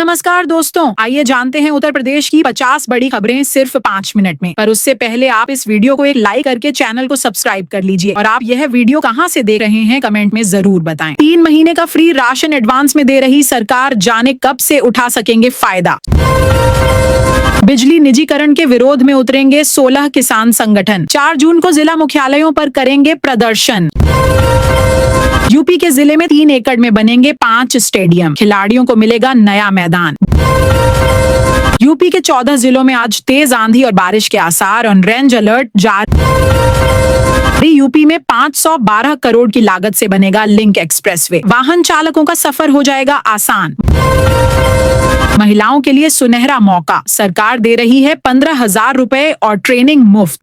नमस्कार दोस्तों, आइए जानते हैं उत्तर प्रदेश की 50 बड़ी खबरें सिर्फ 5 मिनट में। पर उससे पहले आप इस वीडियो को एक लाइक करके चैनल को सब्सक्राइब कर लीजिए और आप यह वीडियो कहां से देख रहे हैं कमेंट में जरूर बताएं। 3 महीने का फ्री राशन एडवांस में दे रही सरकार, जाने कब से उठा सकेंगे फायदा। बिजली निजीकरण के विरोध में उतरेंगे 16 किसान संगठन। 4 जून को जिला मुख्यालयों पर करेंगे प्रदर्शन। यूपी के जिले में 3 एकड़ में बनेंगे 5 स्टेडियम, खिलाड़ियों को मिलेगा नया मैदान। यूपी के 14 जिलों में आज तेज आंधी और बारिश के आसार, ऑरेंज अलर्ट जारी। यूपी में 512 करोड़ की लागत से बनेगा लिंक एक्सप्रेसवे, वाहन चालकों का सफर हो जाएगा आसान। महिलाओं के लिए सुनहरा मौका, सरकार दे रही है 15,000 रुपए और ट्रेनिंग मुफ्त।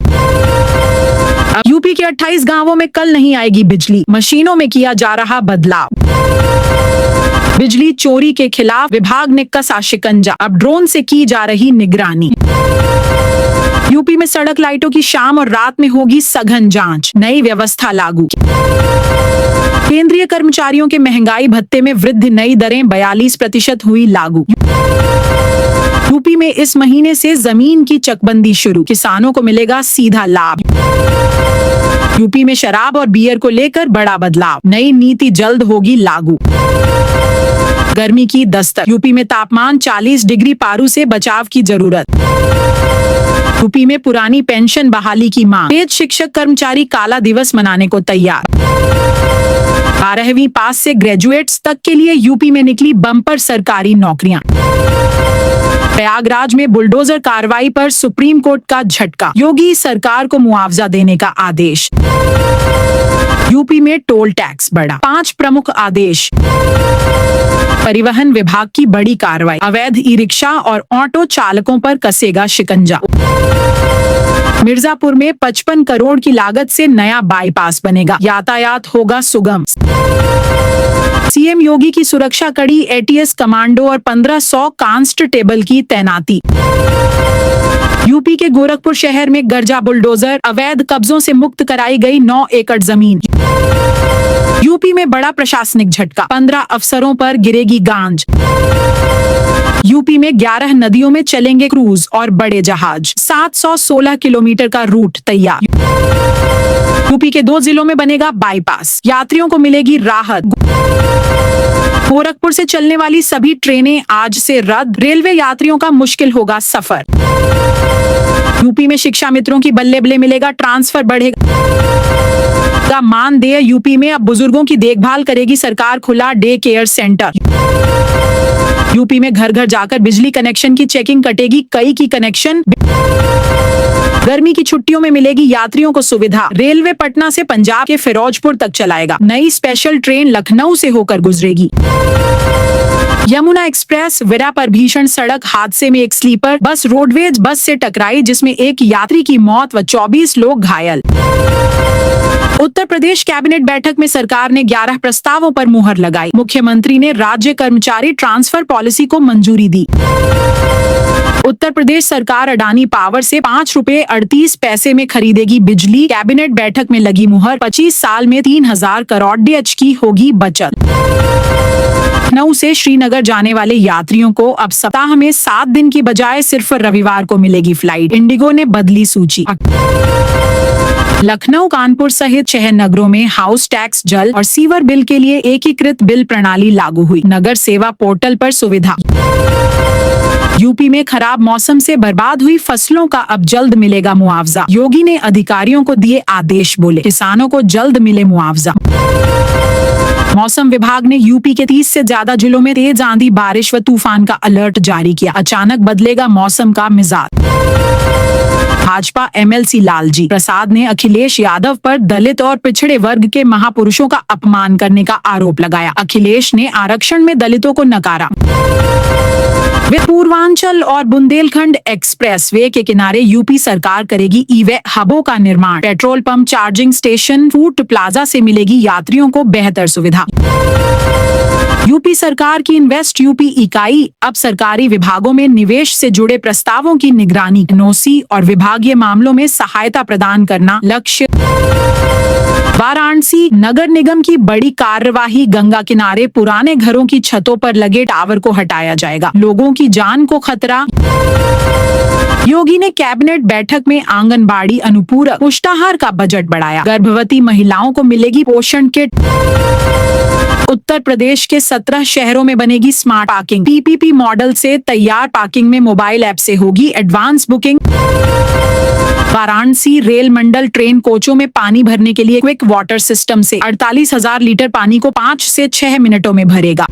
यूपी के 28 गांवों में कल नहीं आएगी बिजली, मशीनों में किया जा रहा बदलाव। बिजली चोरी के खिलाफ विभाग ने कसा शिकंजा, अब ड्रोन से की जा रही निगरानी। यूपी में सड़क लाइटों की शाम और रात में होगी सघन जांच, नई व्यवस्था लागू। केंद्रीय कर्मचारियों के महंगाई भत्ते में वृद्धि, नई दरें 42% हुई लागू। यूपी में इस महीने से जमीन की चकबंदी शुरू, किसानों को मिलेगा सीधा लाभ। यूपी में शराब और बियर को लेकर बड़ा बदलाव, नई नीति जल्द होगी लागू। गर्मी की दस्तक, यूपी में तापमान 40 डिग्री पारू से बचाव की जरूरत। यूपी में पुरानी पेंशन बहाली की मांग, तेज शिक्षक कर्मचारी काला दिवस मनाने को तैयार। 12वीं पास से ग्रेजुएट्स तक के लिए यूपी में निकली बम्पर सरकारी नौकरियां। प्रयागराज में बुलडोजर कार्रवाई पर सुप्रीम कोर्ट का झटका, योगी सरकार को मुआवजा देने का आदेश। यूपी में टोल टैक्स बढ़ा, 5 प्रमुख आदेश। परिवहन विभाग की बड़ी कार्रवाई, अवैध ई रिक्शा और ऑटो चालकों पर कसेगा शिकंजा। मिर्जापुर में 55 करोड़ की लागत से नया बाईपास बनेगा, यातायात होगा सुगम। सीएम योगी की सुरक्षा कड़ी, एटीएस कमांडो और 1500 कांस्टेबल की तैनाती। यूपी के गोरखपुर शहर में गरजा बुलडोजर, अवैध कब्जों से मुक्त कराई गई 9 एकड़ जमीन। यूपी में बड़ा प्रशासनिक झटका, 15 अफसरों पर गिरेगी गांज। यूपी में 11 नदियों में चलेंगे क्रूज और बड़े जहाज, 716 किलोमीटर का रूट तैयार। यूपी के 2 जिलों में बनेगा बाईपास, यात्रियों को मिलेगी राहत। गोरखपुर से चलने वाली सभी ट्रेनें आज से रद्द, रेलवे यात्रियों का मुश्किल होगा सफर। यूपी में शिक्षा मित्रों की बल्ले बल्ले मिलेगा ट्रांसफर, बढ़ेगा मानदेय। यूपी में अब बुजुर्गों की देखभाल करेगी सरकार, खुला डे केयर सेंटर। यूपी में घर घर जाकर बिजली कनेक्शन की चेकिंग, कटेगी कई की कनेक्शन। गर्मी की छुट्टियों में मिलेगी यात्रियों को सुविधा, रेलवे पटना से पंजाब के फिरोजपुर तक चलाएगा, नई स्पेशल ट्रेन लखनऊ से होकर गुजरेगी। यमुना एक्सप्रेस विरा पर भीषण सड़क हादसे में एक स्लीपर बस रोडवेज बस से टकराई, जिसमें एक यात्री की मौत व 24 लोग घायल। उत्तर प्रदेश कैबिनेट बैठक में सरकार ने 11 प्रस्तावों पर मुहर लगाई, मुख्यमंत्री ने राज्य कर्मचारी ट्रांसफर पॉलिसी को मंजूरी दी। उत्तर प्रदेश सरकार अडानी पावर से 5 रुपए 38 पैसे में खरीदेगी बिजली, कैबिनेट बैठक में लगी मुहर, 25 साल में 3000 करोड़ डीएच की होगी बचत। लखनऊ से श्रीनगर जाने वाले यात्रियों को अब सप्ताह में 7 दिन की बजाय सिर्फ रविवार को मिलेगी फ्लाइट, इंडिगो ने बदली सूची। लखनऊ, कानपुर सहित 6 नगरों में हाउस टैक्स, जल और सीवर बिल के लिए एकीकृत बिल प्रणाली लागू हुई, नगर सेवा पोर्टल पर सुविधा। यूपी में खराब मौसम से बर्बाद हुई फसलों का अब जल्द मिलेगा मुआवजा, योगी ने अधिकारियों को दिए आदेश, बोले किसानों को जल्द मिले मुआवजा। मौसम विभाग ने यूपी के 30 से ज्यादा जिलों में तेज आंधी, बारिश व तूफान का अलर्ट जारी किया, अचानक बदलेगा मौसम का मिजाज। भाजपा एमएलसी लालजी प्रसाद ने अखिलेश यादव पर दलित और पिछड़े वर्ग के महापुरुषों का अपमान करने का आरोप लगाया, अखिलेश ने आरक्षण में दलितों को नकारा। पूर्वांचल और बुंदेलखंड एक्सप्रेसवे के किनारे यूपी सरकार करेगी ई-वे हबों का निर्माण, petrol pump, charging station, food plaza से मिलेगी यात्रियों को बेहतर सुविधा। यूपी सरकार की इन्वेस्ट यूपी इकाई अब सरकारी विभागों में निवेश से जुड़े प्रस्तावों की निगरानी, एनओसी और विभागीय मामलों में सहायता प्रदान करना लक्ष्य। वाराणसी नगर निगम की बड़ी कार्यवाही, गंगा किनारे पुराने घरों की छतों पर लगे टावर को हटाया जाएगा, लोगों की जान को खतरा। योगी ने कैबिनेट बैठक में आंगनबाड़ी अनुपूरक पुष्टाहार का बजट बढ़ाया, गर्भवती महिलाओं को मिलेगी पोषण किट। उत्तर प्रदेश के 17 शहरों में बनेगी स्मार्ट पार्किंग, पीपीपी मॉडल से तैयार पार्किंग में मोबाइल ऐप से होगी एडवांस बुकिंग। वाराणसी रेल मंडल ट्रेन कोचों में पानी भरने के लिए क्विक वाटर सिस्टम से 48,000 लीटर पानी को 5 से 6 मिनटों में भरेगा।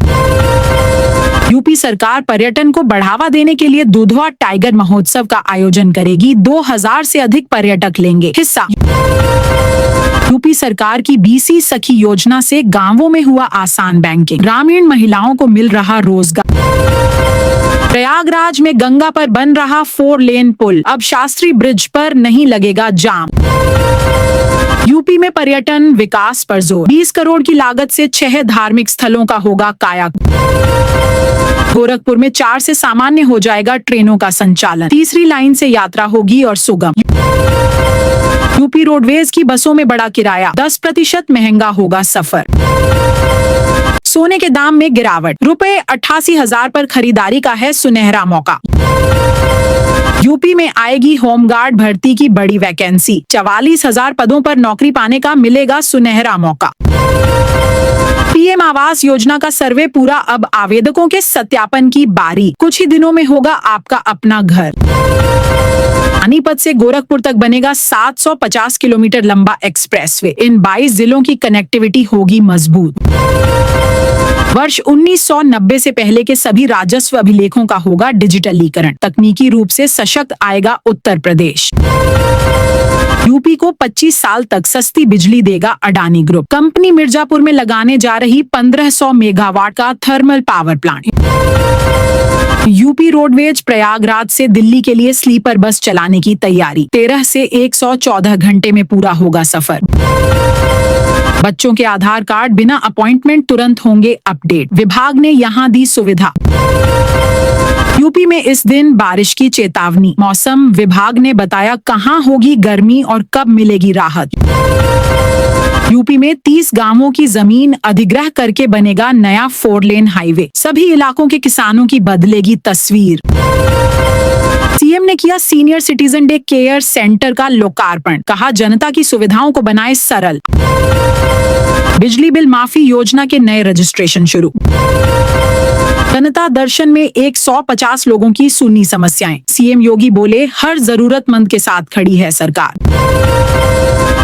यूपी सरकार पर्यटन को बढ़ावा देने के लिए दुधवा टाइगर महोत्सव का आयोजन करेगी, 2000 से अधिक पर्यटक लेंगे हिस्सा। यूपी सरकार की बीसी सखी योजना से गांवों में हुआ आसान बैंकिंग, ग्रामीण महिलाओं को मिल रहा रोजगार। प्रयागराज में गंगा पर बन रहा 4 लेन पुल, अब शास्त्री ब्रिज पर नहीं लगेगा जाम। यूपी में पर्यटन विकास पर जोर, 20 करोड़ की लागत से 6 धार्मिक स्थलों का होगा कायाकल्प। गोरखपुर में 4 से सामान्य हो जाएगा ट्रेनों का संचालन, तीसरी लाइन से यात्रा होगी और सुगम। यूपी रोडवेज की बसों में बढ़ा किराया, 10% महंगा होगा सफर। सोने के दाम में गिरावट, ₹88,000 पर खरीदारी का है सुनहरा मौका। यूपी में आएगी होमगार्ड भर्ती की बड़ी वैकेंसी, 44,000 पदों पर नौकरी पाने का मिलेगा सुनहरा मौका। पीएम आवास योजना का सर्वे पूरा, अब आवेदकों के सत्यापन की बारी, कुछ ही दिनों में होगा आपका अपना घर। पानीपत से गोरखपुर तक बनेगा 750 किलोमीटर लंबा एक्सप्रेसवे, इन 22 जिलों की कनेक्टिविटी होगी मजबूत। वर्ष 1990 से पहले के सभी राजस्व अभिलेखों का होगा डिजिटलीकरण, तकनीकी रूप से सशक्त आएगा उत्तर प्रदेश। यूपी को 25 साल तक सस्ती बिजली देगा अडानी ग्रुप, कंपनी मिर्जापुर में लगाने जा रही 1500 मेगावाट का thermal power plant. UP roadways Prayagraj से दिल्ली के लिए स्लीपर बस चलाने की तैयारी, 13 से 114 घंटे में पूरा होगा सफर। बच्चों के आधार कार्ड बिना अपॉइंटमेंट तुरंत होंगे अपडेट, विभाग ने यहां दी सुविधा। यूपी में इस दिन बारिश की चेतावनी, मौसम विभाग ने बताया कहां होगी गर्मी और कब मिलेगी राहत। यूपी में 30 गांवों की जमीन अधिग्रह करके बनेगा नया 4 लेन हाईवे, सभी इलाकों के किसानों की बदलेगी तस्वीर। सीएम ने किया senior citizen day care centre का लोकार्पण, कहा जनता की सुविधाओं को बनाए सरल। बिजली बिल माफी योजना के नए रजिस्ट्रेशन शुरू। जनता दर्शन में 150 लोगों की सुनी समस्याएं, सीएम योगी बोले हर जरूरतमंद के साथ खड़ी है सरकार।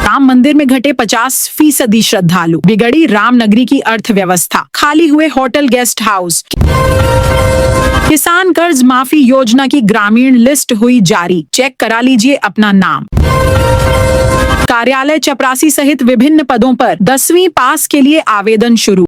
राम मंदिर में घटे 50% श्रद्धालु, बिगड़ी रामनगरी की अर्थव्यवस्था, खाली हुए होटल गेस्ट हाउस। किसान कर्ज माफी योजना की ग्रामीण लिस्ट हुई जारी, चेक करा लीजिए अपना नाम। कार्यालय चपरासी सहित विभिन्न पदों पर 10वीं पास के लिए आवेदन शुरू।